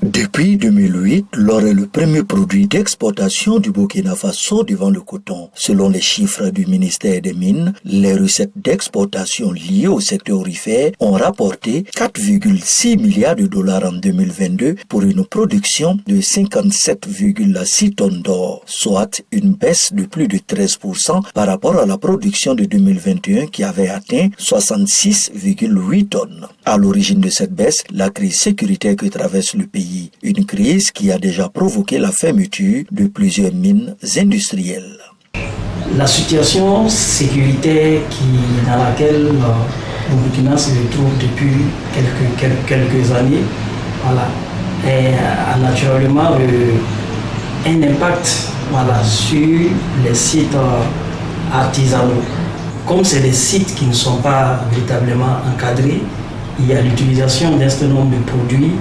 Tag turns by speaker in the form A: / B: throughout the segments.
A: Depuis 2008, l'or est le premier produit d'exportation du Burkina Faso devant le coton. Selon les chiffres du ministère des Mines, les recettes d'exportation liées au secteur aurifère ont rapporté 4,6 milliards de dollars en 2022 pour une production de 57,6 tonnes d'or, soit une baisse de plus de 13% par rapport à la production de 2021 qui avait atteint 66,8 tonnes. À l'origine de cette baisse, la crise sécuritaire que traverse le pays. Une crise qui a déjà provoqué la fermeture de plusieurs mines industrielles.
B: La situation sécuritaire dans laquelle le Burkina se retrouve depuis quelques années, a naturellement un impact sur les sites artisanaux. Comme c'est des sites qui ne sont pas véritablement encadrés, il y a l'utilisation d'un certain nombre de produits,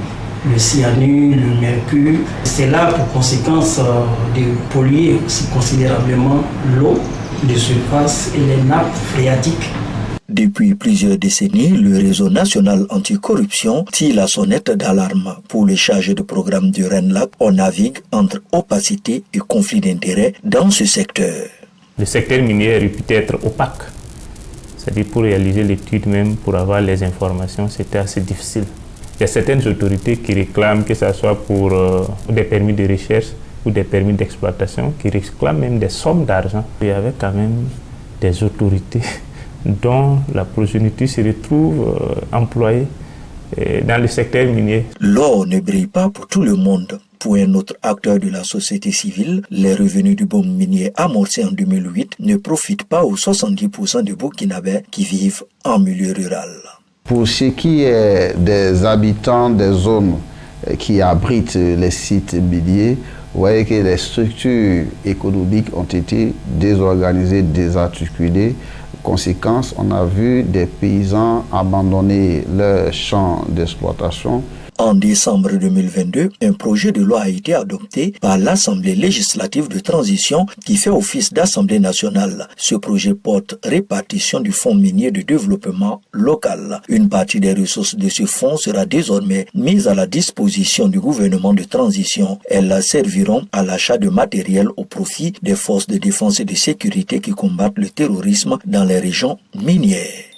B: le cyanure, le mercure. C'est là pour conséquence de polluer aussi considérablement l'eau de surface et les nappes phréatiques.
A: Depuis plusieurs décennies, le réseau national anticorruption tire la sonnette d'alarme. Pour les chargés de programme du RENLAC, on navigue entre opacité et conflit d'intérêts dans ce secteur.
C: Le secteur minier est réputé être opaque. C'est-à-dire pour réaliser l'étude même, pour avoir les informations, c'était assez difficile. Il y a certaines autorités qui réclament, que ce soit pour des permis de recherche ou des permis d'exploitation, qui réclament même des sommes d'argent. Il y avait quand même des autorités dont la progéniture se retrouve employée dans le secteur minier.
A: L'or ne brille pas pour tout le monde. Pour un autre acteur de la société civile, les revenus du boom minier amorcé en 2008 ne profitent pas aux 70% de Burkinabés qui vivent en milieu rural.
D: Pour ce qui est des habitants des zones qui abritent les sites miniers, vous voyez que les structures économiques ont été désorganisées, désarticulées. Conséquence, on a vu des paysans abandonner leurs champs d'exploitation.
A: En décembre 2022, un projet de loi a été adopté par l'Assemblée législative de transition qui fait office d'Assemblée nationale. Ce projet porte répartition du Fonds minier de développement local. Une partie des ressources de ce fonds sera désormais mise à la disposition du gouvernement de transition. Elles serviront à l'achat de matériel au profit des forces de défense et de sécurité qui combattent le terrorisme dans les régions minières.